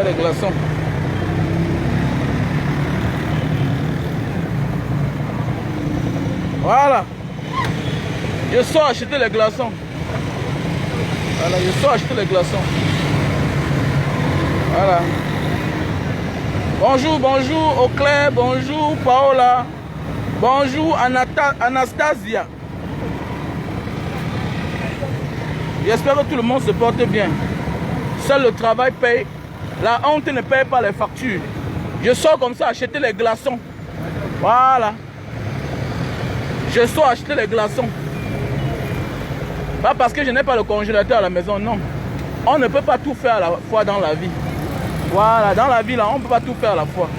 a des glaçons. Voilà. Je sors acheter les glaçons. Voilà, je sors acheter les glaçons. Voilà. Bonjour, bonjour Auclair, bonjour Paola, bonjour Anastasia. J'espère que tout le monde se porte bien. Seul le travail paye. La honte ne paye pas les factures. Je sors comme ça acheter les glaçons. Voilà. Je sors acheter les glaçons. Pas parce que je n'ai pas le congélateur à la maison, non. On ne peut pas tout faire à la fois dans la vie. Voilà, dans la vie là, on ne peut pas tout faire à la fois.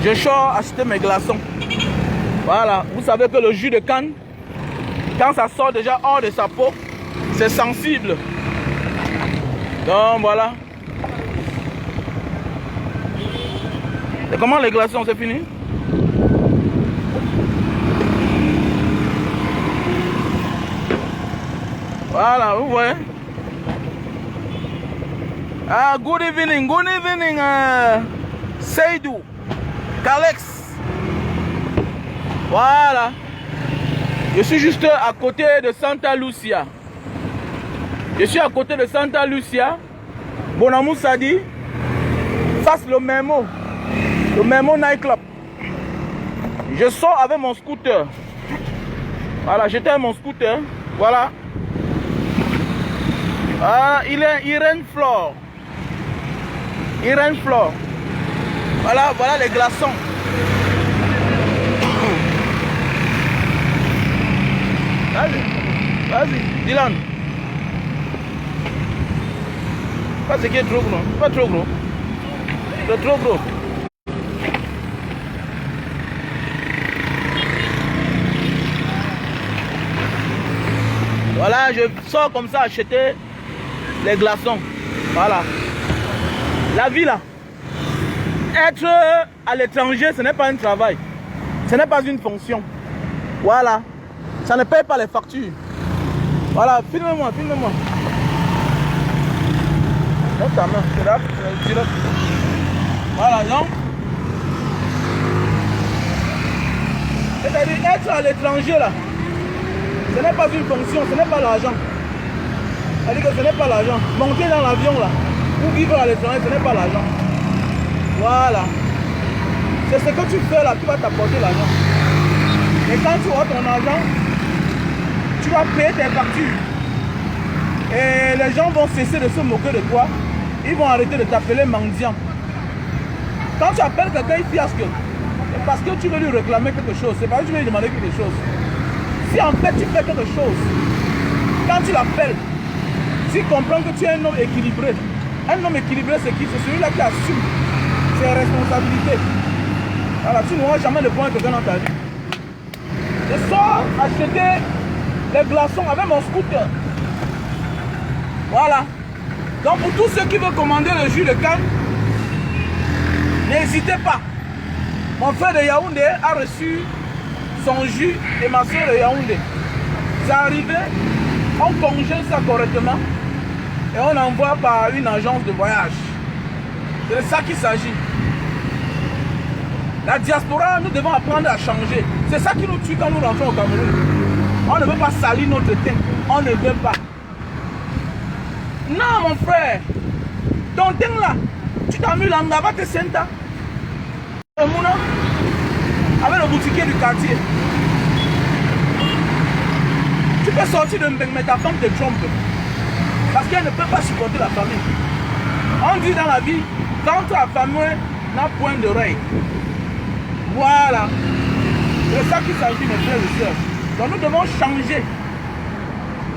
Je sors acheter mes glaçons. Voilà, vous savez que le jus de canne, quand ça sort déjà hors de sa peau, c'est sensible. Donc voilà. Et comment les glaçons, c'est fini? Voilà, vous voyez. Ah, good evening, Seydou, Calex. Voilà. Je suis juste à côté de Santa Lucia. Je suis à côté de Santa Lucia. Bonamou Sadi. Face le Memo Nightclub. Je sors avec mon scooter. Voilà, j'étais à mon scooter. Voilà. Ah, il est Irène Flore. Voilà, voilà les glaçons. Vas-y, Dylan. Pas ce qui est trop gros. Pas trop gros. C'est trop gros. Voilà, je sors comme ça acheter les glaçons. Voilà. La vie là. Être à l'étranger, ce n'est pas un travail. Ce n'est pas une fonction. Voilà. Ça ne paye pas les factures. Voilà, filme-moi. Lève ta main. C'est là. Voilà, non? C'est-à-dire être à l'étranger là. Ce n'est pas une fonction, ce n'est pas l'argent. C'est-à-dire que ce n'est pas l'argent. Monter dans l'avion là, ou vivre à l'étranger, ce n'est pas l'argent. Voilà. C'est ce que tu fais là qui va t'apporter l'argent. Et quand tu auras ton argent, tu vas payer tes factures. Et les gens vont cesser de se moquer de toi. Ils vont arrêter de t'appeler mendiant. Quand tu appelles quelqu'un, il fiasque. C'est parce que tu veux lui réclamer quelque chose. C'est parce que tu veux lui demander quelque chose. Si en fait tu fais quelque chose, quand tu l'appelles, s'il comprend que tu es un homme équilibré, un homme équilibré c'est qui? C'est celui-là qui assume ses responsabilités. Voilà, tu n'auras jamais le point de quelqu'un dans ta vie. Je sors acheter les glaçons avec mon scooter. Voilà. Donc pour tous ceux qui veulent commander le jus de canne, n'hésitez pas. Mon frère de Yaoundé a reçu son jus et ma soeur de Yaoundé. C'est arrivé, on congèle ça correctement et on envoie par une agence de voyage. C'est de ça qu'il s'agit. La diaspora, nous devons apprendre à changer. C'est ça qui nous tue quand nous rentrons au Cameroun. On ne veut pas salir notre teint. On ne veut pas. Non, mon frère. Ton teint là, tu t'as mis là, va te sentir. Avec le boutiquier du quartier. Tu peux sortir de Mbeng, mais ta femme te trompe. Parce qu'elle ne peut pas supporter la famille. On dit dans la vie, quand ta famille n'a point d'oreille. Voilà. C'est ça qu'il s'agit, mes frères et sœurs. Donc nous devons changer.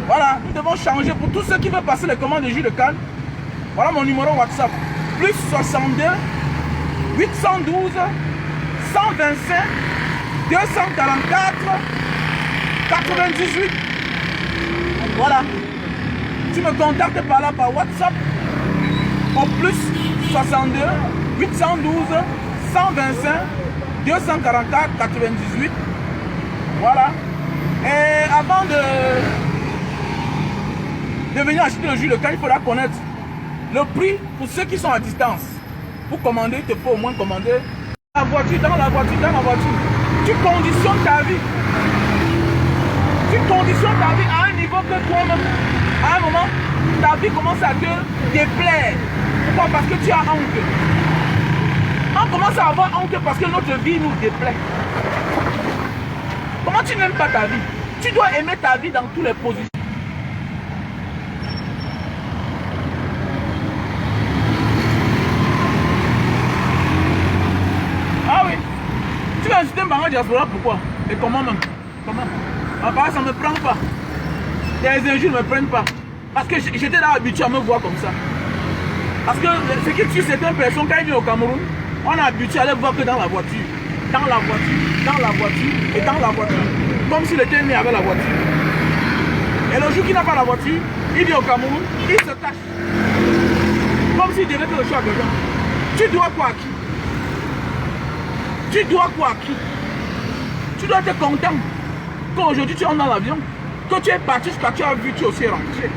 Voilà, nous devons changer. Pour tous ceux qui veulent passer les commandes de jus de canne, voilà mon numéro WhatsApp. Plus 62 812 125 244 98. Voilà. Tu me contactes par là par WhatsApp au plus 62 812 125 244 98. Voilà. Et avant de venir acheter le jus de canne, il faudra connaître Le prix pour ceux qui sont à distance. Pour commander, il te faut au moins commander la voiture, dans la voiture, dans la voiture. Tu conditionnes ta vie. Tu conditionnes ta vie à un niveau que toi-même, à un moment, ta vie commence à te déplaire. Pourquoi? Parce que tu as honte. On commence à avoir honte parce que notre vie nous déplaît. Comment tu n'aimes pas ta vie? Tu dois aimer ta vie dans toutes les positions. Ah oui. Tu vas insulter un banc diaspora, pourquoi? Et comment même? Comment? Ah bah ça ne me prend pas. Les injures ne me prennent pas. Parce que j'étais là habitué à me voir comme ça. Parce que ce qui tue certaines personnes quand ils viennent au Cameroun, on est habitué à les voir que dans la voiture. Dans la voiture, dans la voiture et dans la voiture. Comme s'il était né avec la voiture. Et le jour qu'il n'a pas la voiture, il vient au Cameroun, il se cache. Comme s'il devait faire le choix à quelqu'un. Tu dois quoi à qui? Tu dois quoi à qui? Tu dois être content qu'aujourd'hui tu rentres dans l'avion, que tu es parti jusqu'à tu as vu, tu es aussi rentré.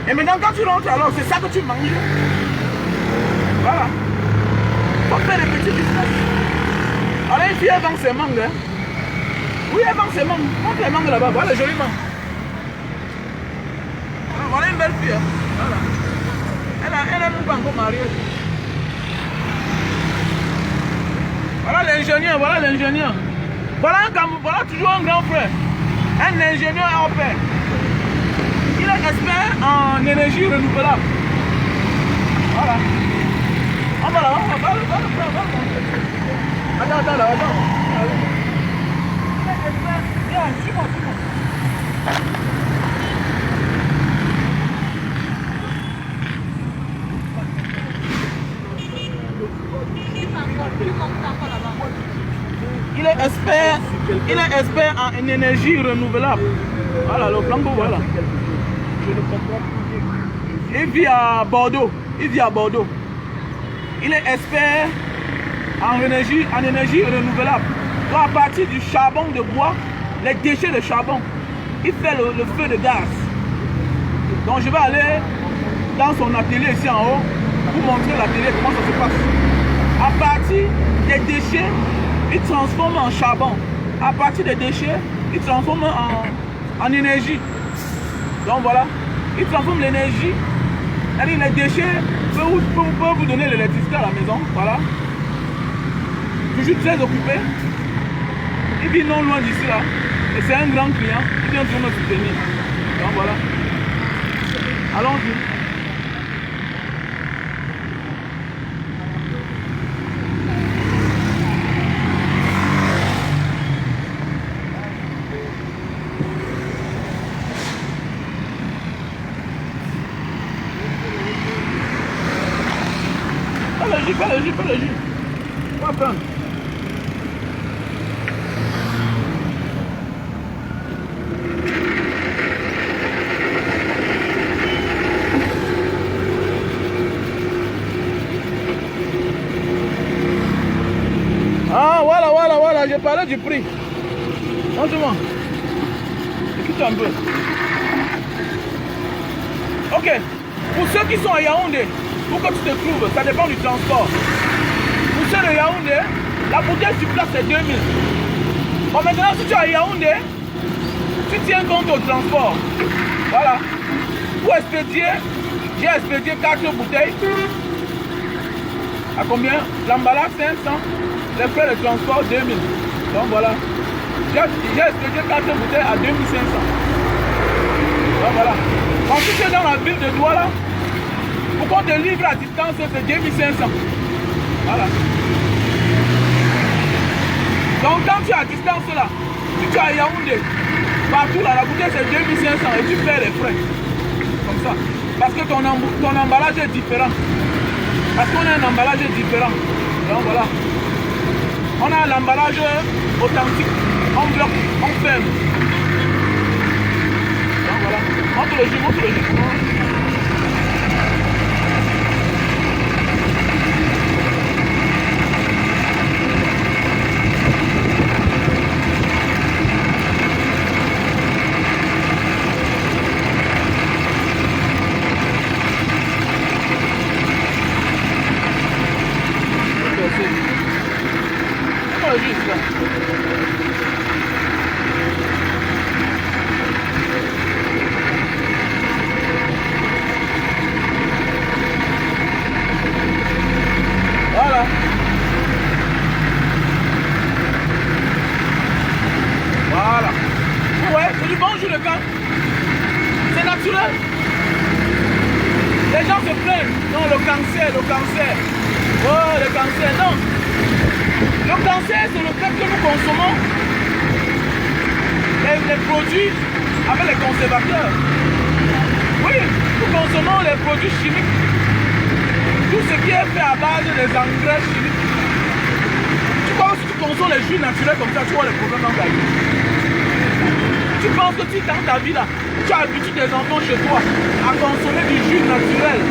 Et maintenant quand tu rentres alors, c'est ça que tu manges. Voilà. Il faut faire des petits business. Alors une fille elle vend ses mangues. Hein. Oui, elle vend ses mangues. Montre les mangues là-bas, voilà les jolies mangues. Voilà une belle fille. Hein. Voilà. Elle n'est même pas encore mariée. Voilà l'ingénieur, voilà l'ingénieur. Voilà toujours un grand frère. Un ingénieur en paix. Il est expert en énergie renouvelable. Voilà. On va là, on va le prendre. Attends, là, attends. Il est expert. Viens, suis-moi. Il est expert en énergie renouvelable. Voilà, le flambeau, voilà. Je ne comprends plus. Il vit à Bordeaux. Il est expert en énergie renouvelable. Donc à partir du charbon de bois, les déchets de charbon, il fait le feu de gaz. Donc je vais aller dans son atelier ici en haut pour montrer l'atelier, comment ça se passe. À partir des déchets, il transforme en charbon. À partir des déchets, il transforme en énergie. Donc voilà, il transforme l'énergie. Les déchets peuvent vous donner l'électricité à la maison. Voilà. Toujours très occupé. Il vit non loin d'ici là. Et c'est un grand client. Il vient toujours me soutenir. Donc voilà. Allons-y. Pas le jus. On va prendre. Ah, voilà, j'ai parlé du prix. Montre-moi. Écoute un peu. Ok. Pour ceux qui sont à Yaoundé, pour que tu te trouves, ça dépend du transport. Pour ceux de Yaoundé, la bouteille sur place c'est 2000. Bon, maintenant, si tu es à Yaoundé, tu tiens compte au transport. Voilà. Pour expédier, j'ai expédié 4 bouteilles. À combien? L'emballage 500, les frais de transport 2000. Donc voilà. J'ai expédié 4 bouteilles à 2500. Donc voilà. Quand tu es dans la ville de Douala, pour qu'on te livre à distance, c'est 2500. Voilà. Donc quand tu es à distance là, si tu es à Yaoundé, partout là, la bouteille c'est 2500 et tu fais les frais. Comme ça. Parce que ton emballage est différent. Parce qu'on a un emballage différent. Donc voilà. On a l'emballage authentique. On bloque, on ferme. Donc voilà. Montre le jus. cancer, le cancer. Oh, le cancer, non. Le cancer, c'est le fait que nous consommons les produits avec les conservateurs. Oui, nous consommons les produits chimiques. Tout ce qui est fait à base des engrais chimiques. Tu penses que tu consommes les jus naturels comme ça, tu vois les problèmes dans ta vie. Tu penses que si dans ta vie là, tu as habitué tes enfants chez toi à consommer du jus naturel.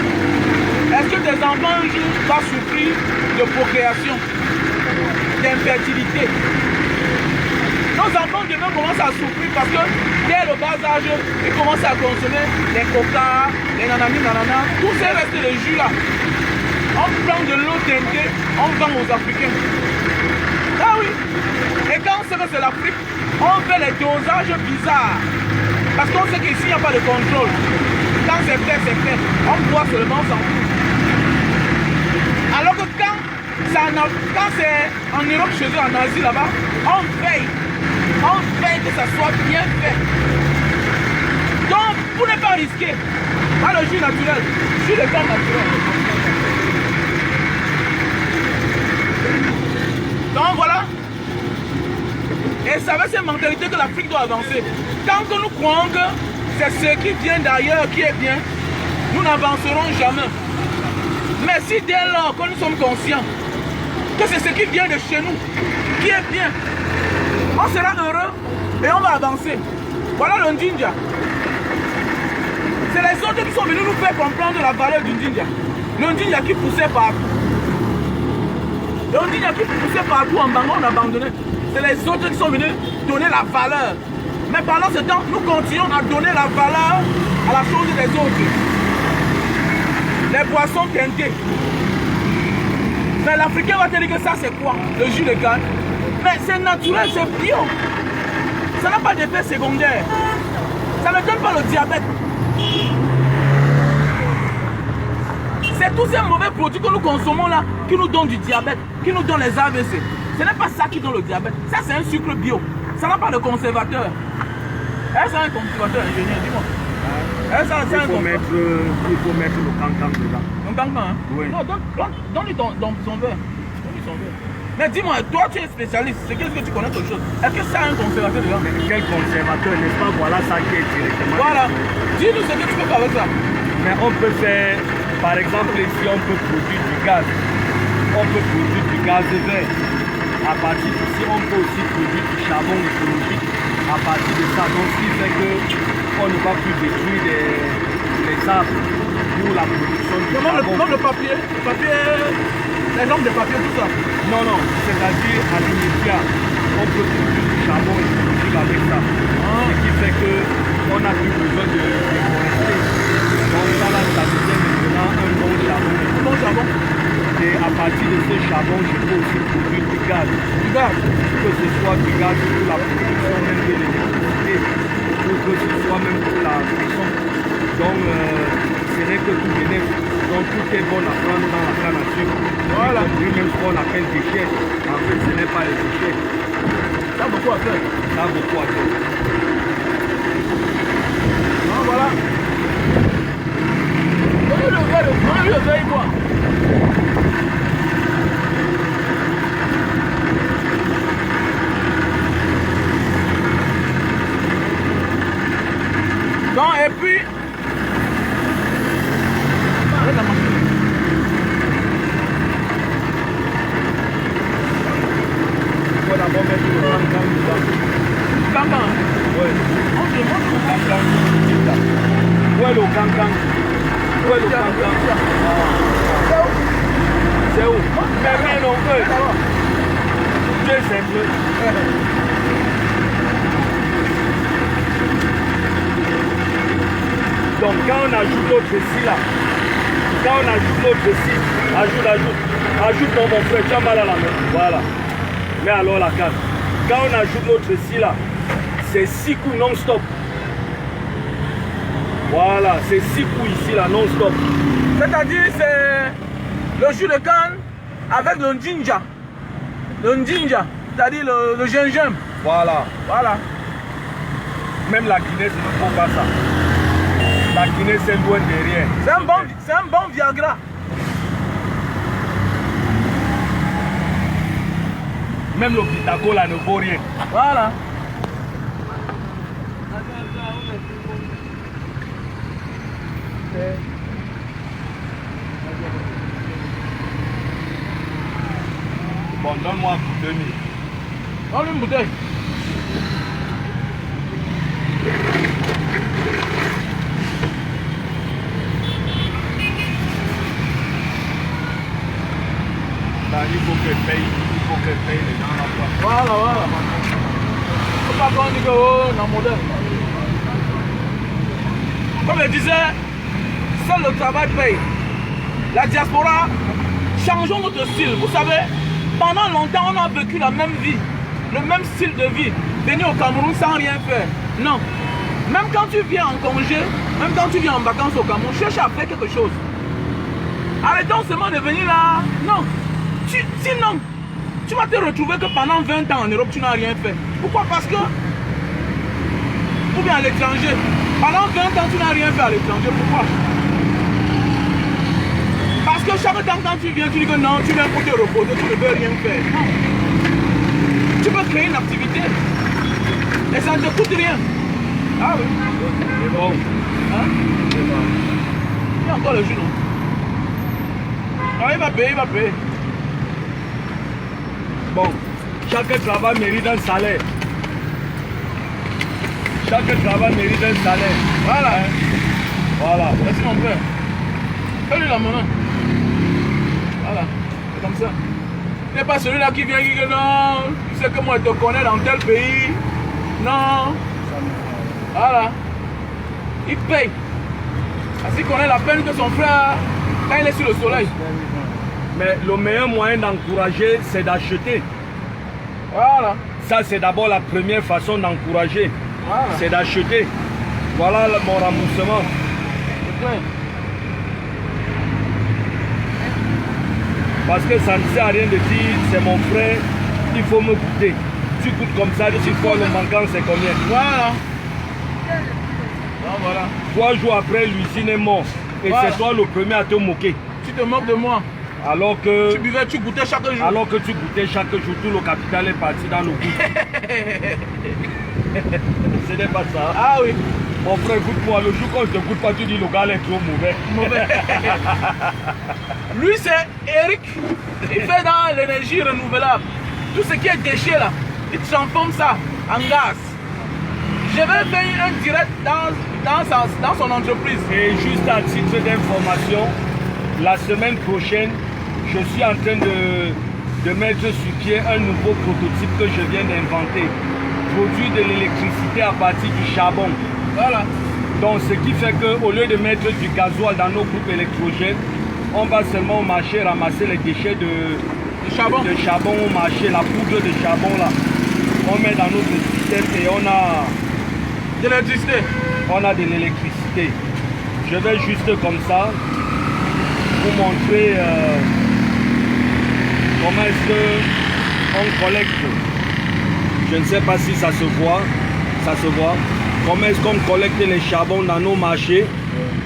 Est-ce que tes enfants un jour vont souffrir de procréation, d'infertilité? Nos enfants demain commencent à souffrir parce que dès le bas âge, ils commencent à consommer les coca, les nanani, nanana, tous ces restes de jus là. On prend de l'eau teintée, on vend aux Africains. Ah oui. Et quand on sait que c'est l'Afrique, on fait les dosages bizarres. Parce qu'on sait qu'ici, il n'y a pas de contrôle. Quand c'est fait, c'est fait. On boit seulement sans fout. Alors que quand c'est en Europe, chez eux, en Asie, là-bas, on veille. On veille que ça soit bien fait. Donc, pour ne pas risquer, pas le jus naturel, jus de canne naturel. Donc voilà. Et c'est avec cette mentalité que l'Afrique doit avancer. Tant que nous croyons que c'est ce qui vient d'ailleurs qui est bien, nous n'avancerons jamais. Mais si dès lors que nous sommes conscients que c'est ce qui vient de chez nous qui est bien, on sera heureux et on va avancer. Voilà le Ndinja. C'est les autres qui sont venus nous faire comprendre la valeur du Ndinja. Le Ndinja qui poussait partout. Le Ndinja qui poussait partout en Bango, on a abandonné. C'est les autres qui sont venus donner la valeur. Mais pendant ce temps, nous continuons à donner la valeur à la chose des autres. Les boissons teintées. Mais l'Africain va te dire que ça c'est quoi? Le jus de canne. Mais c'est naturel, c'est bio. Ça n'a pas d'effet secondaire. Ça ne donne pas le diabète. C'est tous ces mauvais produits que nous consommons là qui nous donnent du diabète, qui nous donnent les AVC. Ce n'est pas ça qui donne le diabète. Ça c'est un sucre bio. Ça n'a pas de conservateur. Est-ce un conservateur, ingénieur? Dis-moi. Il faut mettre le cancan dedans. Un cancan, hein? Oui. Non, donne-lui son verre. Mais dis-moi, toi tu es spécialiste, c'est qu'est-ce que tu connais quelque chose? Est-ce que ça a un conservateur dedans? Mais quel conservateur, n'est-ce pas? Voilà ça qui est directement. Voilà. Dis-nous ce que tu peux faire avec ça. Mais on peut faire, par exemple, ici on peut produire du gaz. On peut produire du gaz vert. À partir d'ici, on peut aussi produire du charbon écologique. À partir de ça, donc ce qui fait qu'on ne va plus détruire les arbres pour la production du charbon. Même le papier, les normes de papier, tout ça. Non, non, c'est-à-dire à l'immédiat, on peut produire du charbon écologique avec ça. Ce qui fait qu'on n'a plus besoin de déforester. Donc ça là, ça devient maintenant un bon charbon. Un bon charbon. Et à partir de ce charbon, je peux aussi produire du gaz. Du gaz. Que ce soit du gaz pour la production même de l'électricité, ou que ce soit même pour la cuisson. Donc ce n'est que tout bénéfice. Donc tout est bon à prendre dans la canne à sucre. Voilà. Même ce qu'on appelle déchets. En fait, ce n'est pas les déchets. Ça a beaucoup à faire. Ça a beaucoup à faire. Non, voilà. Donnez-lui le verre, quoi. Donc, et puis... Arrête la machine. Il faut d'abord mettre le cancan dedans. Cancan? Oui. On te montre le cancan. Où est le cancan? Où est le cancan? C'est où? C'est où? Mais non, tu es simple. Donc quand on ajoute l'autre ici là, ajoute dans mon frère, tu as mal à la main. Voilà. Mais alors la canne. Quand on ajoute l'autre ici là, c'est 6 coups non-stop. Voilà, c'est 6 coups ici là, non-stop. C'est-à-dire c'est le jus de canne avec le Ndinja. Le Ndinja, c'est-à-dire le gingembre. Voilà. Voilà. Même la Guinée, ce ne pas ça. La Guinée, c'est loin derrière. C'est un bon Viagra. Même le Pitaco là ne vaut rien. Voilà. Bon, donne-moi 2000. Donne une bouteille. Là, il faut que paye les gens là-bas. Voilà, voilà. Faut pas prendre du go dans le modèle. Comme je disais, seul le travail paye. La diaspora, changeons notre style. Vous savez, pendant longtemps, on a vécu la même vie, le même style de vie. Venir au Cameroun sans rien faire. Non. Même quand tu viens en congé, même quand tu viens en vacances au Cameroun, cherche à faire quelque chose. Arrêtons seulement de venir là. Non. Sinon, tu vas te retrouver que pendant 20 ans en Europe, tu n'as rien fait. Pourquoi? Parce que, ou bien à l'étranger, pendant 20 ans, tu n'as rien fait à l'étranger. Pourquoi? Parce que chaque temps quand tu viens, tu dis que non, tu viens pour te reposer, tu ne veux rien faire. Non. Tu peux créer une activité et ça ne te coûte rien. Ah oui. C'est bon. Hein? Il y a encore le jus, non? Ah, il va payer, il va payer. Bon, chaque travail mérite un salaire. Chaque travail mérite un salaire. Voilà. Hein? Voilà. Merci mon père. Fais-lui la monnaie. Voilà. C'est comme ça. Il n'est pas celui-là qui vient qui dit non, tu sais que moi je te connais dans tel pays. Non. Voilà. Il paye. Parce qu'il connaît la peine que son frère quand il est sur le soleil. Mais le meilleur moyen d'encourager, c'est d'acheter. Voilà. Ça, c'est d'abord la première façon d'encourager. Voilà. C'est d'acheter. Voilà mon remboursement. C'est clair. Parce que ça ne sert à rien de dire, c'est mon frère, il faut me goûter. Tu coûtes comme ça, tu fois le manquant, c'est combien? Voilà. Non, voilà. 3 jours après, l'usine est morte. Et Voilà. c'est toi le premier à te moquer. Tu te moques de moi. Alors que, Tu buvais, tu goûtais chaque jour. alors que tu goûtais chaque jour, tout le capital est parti dans le goût. Ce n'est pas ça. Ah oui. Mon frère, écoute-moi, le jour quand je ne te goûte pas, tu dis le gars est trop mauvais. Mauvais. Lui, c'est Eric. Il fait dans l'énergie renouvelable. Tout ce qui est déchet là, il transforme ça en gaz. Je vais faire un direct dans son entreprise. Et juste à titre d'information, la semaine prochaine, je suis en train de mettre sur pied un nouveau prototype que je viens d'inventer. Produire de l'électricité à partir du charbon. Voilà. Donc ce qui fait qu'au lieu de mettre du gasoil dans nos groupes électrogènes, on va seulement au marché ramasser les déchets de charbon au marché, la poudre de charbon là. On met dans notre système et on a de l'électricité. On a de l'électricité. Je vais juste comme ça vous montrer comment est-ce qu'on collecte. Je ne sais pas si ça se voit. Ça se voit. Comment est-ce qu'on collecte les charbons dans nos marchés,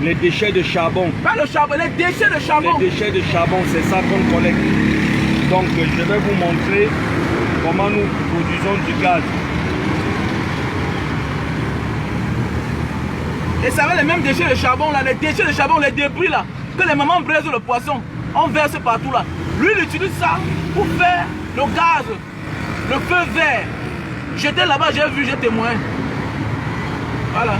les déchets de charbon. Pas le charbon, les déchets de charbon. Les déchets de charbon, c'est ça qu'on collecte. Donc je vais vous montrer comment nous produisons du gaz. Et ça va les mêmes déchets de charbon là, les déchets de charbon, les débris là, que les mamans braisent le poisson, on verse partout là. Lui, il utilise ça pour faire le gaz, le feu vert. J'étais là-bas, j'ai vu, j'ai témoigné. Voilà.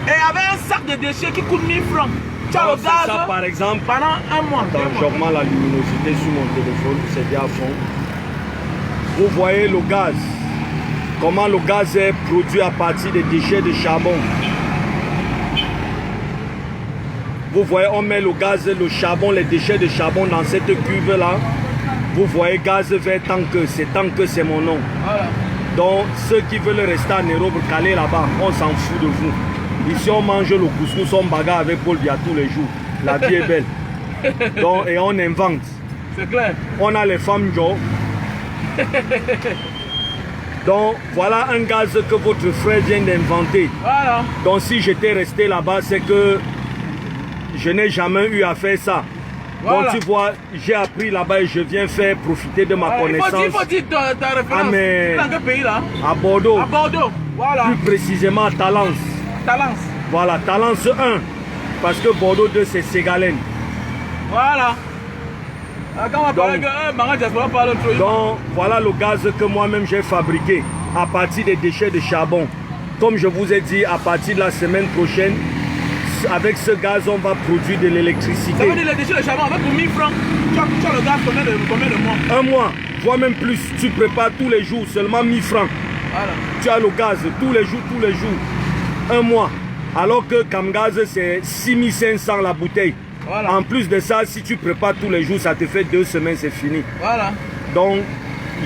Et avec un sac de déchets qui coûte 1000 francs. Tu as le gaz ça, par exemple, pendant un mois. Attends, j'augmente la luminosité sur mon téléphone, c'est bien à fond. Vous voyez le gaz. Comment le gaz est produit à partir des déchets de charbon. Vous voyez, on met le gaz, le charbon, les déchets de charbon dans cette cuve-là. Vous voyez, gaz vert tant que c'est mon nom. Voilà. Donc, ceux qui veulent rester en Europe, caler là-bas, on s'en fout de vous. Ici, on mange le couscous, on bagarre avec Paul Biya tous les jours. La vie est belle. Donc, et on invente. C'est clair. On a les femmes jo. Donc, voilà un gaz que votre frère vient d'inventer. Voilà. Donc, si j'étais resté là-bas, c'est que je n'ai jamais eu à faire ça. Voilà. Donc tu vois, j'ai appris là-bas et je viens faire profiter de ma connaissance. Il faut dire ta référence. mais... Dans quel pays là? À Bordeaux. À Bordeaux, voilà. Plus précisément à Talence. Talence. Voilà, Talence 1. Parce que Bordeaux 2 c'est Ségalène. Voilà. Quand on va parler que Manga Diaspora parle trop. Donc voilà le gaz que moi-même j'ai fabriqué à partir des déchets de charbon. Comme je vous ai dit, à partir de la semaine prochaine, avec ce gaz, on va produire de l'électricité. Ça veut dire les déchets de charbon, avec pour 1000 francs, tu as le gaz combien de mois? Un mois, voire même plus. Tu prépares tous les jours, seulement 1000 francs. Voilà. Tu as le gaz tous les jours. Un mois. Alors que Camgaz, c'est 6500 la bouteille. Voilà. En plus de ça, si tu prépares tous les jours, ça te fait 2 semaines, c'est fini. Voilà. Donc,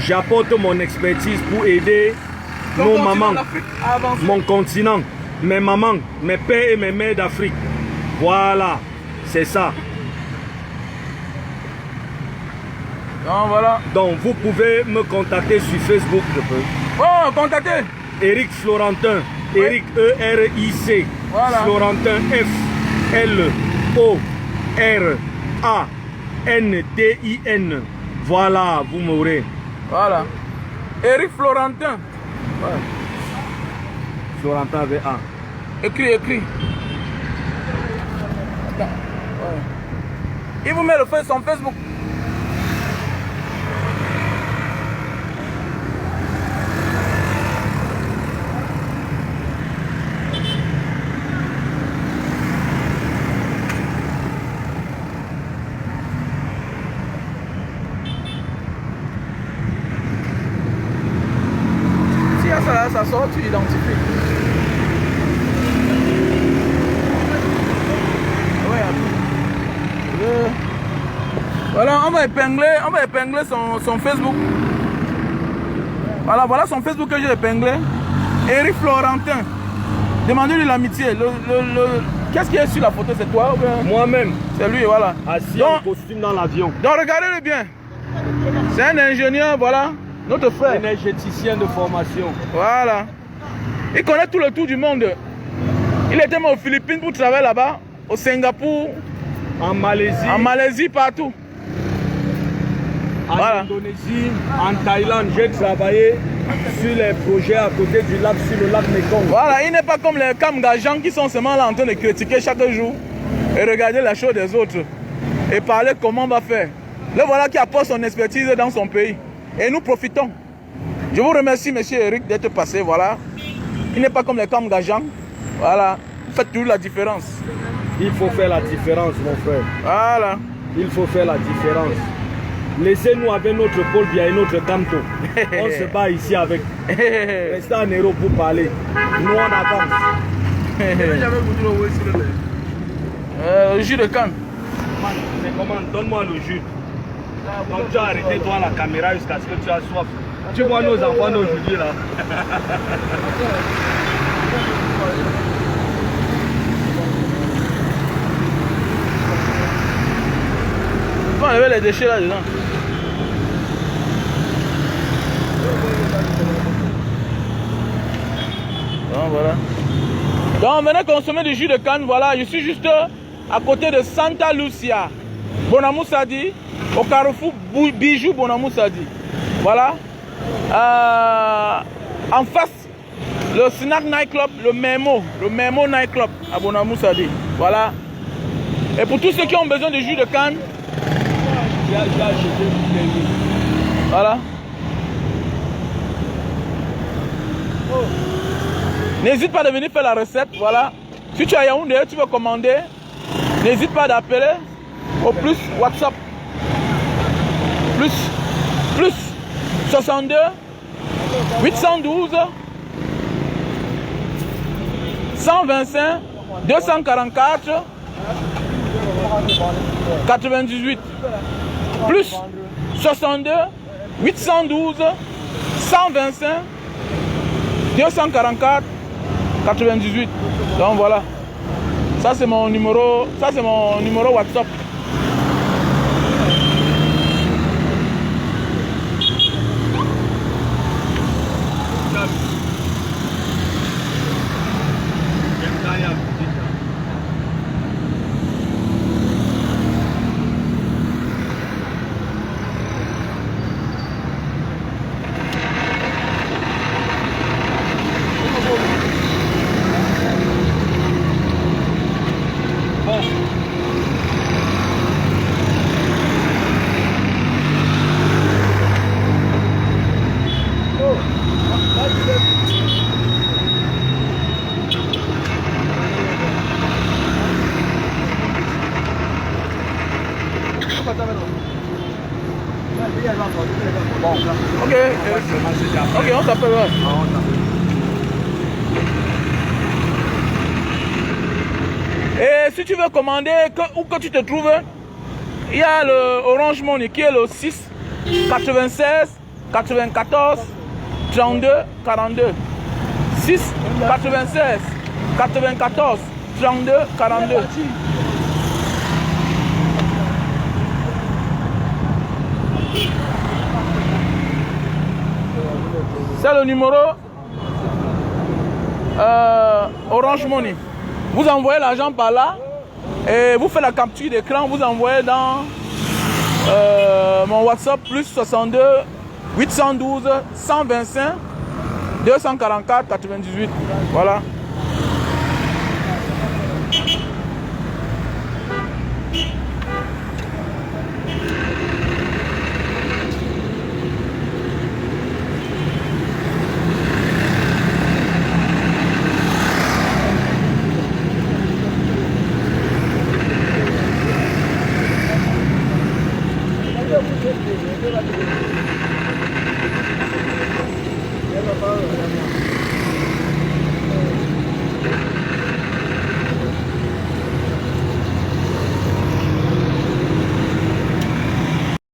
j'apporte mon expertise pour aider nos mamans, mon continent, mes mamans, mes pères et mes mères d'Afrique. Voilà, c'est ça. Donc, voilà. Donc, vous pouvez me contacter sur Facebook, je peux. Oh, contactez. Eric Florentin, oui. Eric E-R-I-C, voilà. Florentin F-L-O-R-A-N-T-I-N. Voilà, vous m'aurez. Voilà. Eric Florentin. Ouais. Florentin avec A. Écris. Attends. Ouais. Il vous met son Facebook. Ça sort, tu identifies. Ouais, voilà, on va épingler son Facebook. Voilà son Facebook que j'ai épinglé. Eric Florentin. Demandez-lui l'amitié. Qu'est-ce qui est sur la photo? C'est toi ou bien? Moi-même. C'est lui, voilà. Assis en costume dans l'avion. Donc regardez-le bien. C'est un ingénieur, voilà. Notre frère. Énergéticien de formation. Voilà. Il connaît tout le tour du monde. Il était même aux Philippines pour travailler là-bas, au Singapour, en Malaisie, partout. En Indonésie, en Thaïlande, j'ai travaillé sur les projets à côté du lac, sur le lac Mekong. Voilà, il n'est pas comme les Kamgajans qui sont seulement là en train de critiquer chaque jour et regarder la chose des autres et parler comment on va faire. Le voilà qui apporte son expertise dans son pays. Et nous profitons. Je vous remercie, monsieur Eric, d'être passé. Voilà. Il n'est pas comme les Kamgajans. Voilà. Vous faites toujours la différence. Il faut faire la différence, mon frère. Voilà. Il faut faire la différence. Laissez-nous avec notre Paul Biya et notre Kamto. On se bat ici avec. Restez en héros pour parler. Nous, on avance. Le jus de canne. Mais comment? Donne-moi le jus. Donc tu as arrêté toi la caméra jusqu'à ce que tu as soif. Tu vois nos enfants d'aujourd'hui là. On va enlever les déchets là dedans. Donc voilà. Donc venez consommer du jus de canne. Voilà, je suis juste à côté de Santa Lucia. Bonamou Sadi, au carrefour Bijou Bonamou Sadi. Voilà. En face, le Snack Night Club, le Memo Night Club à Bonamou Sadi. Voilà. Et pour tous ceux qui ont besoin de jus de canne, voilà. N'hésite pas de venir faire la recette. Voilà. Si tu as Yaoundé, tu veux commander, n'hésite pas d'appeler au plus WhatsApp. Plus 62 812 125 244 98. Plus 62 812 125 244 98. Donc voilà. Ça c'est mon numéro WhatsApp. Bon, Ok, ok, on s'appelle. Ouais. Et si tu veux commander, où que tu te trouves, il y a le Orange Money qui est le 6 96 94 32 42. 6 96 94 32 42. C'est le numéro Orange Money. Vous envoyez l'argent par là et vous faites la capture d'écran, vous envoyez dans mon WhatsApp plus 62 812 125 244 98. Voilà.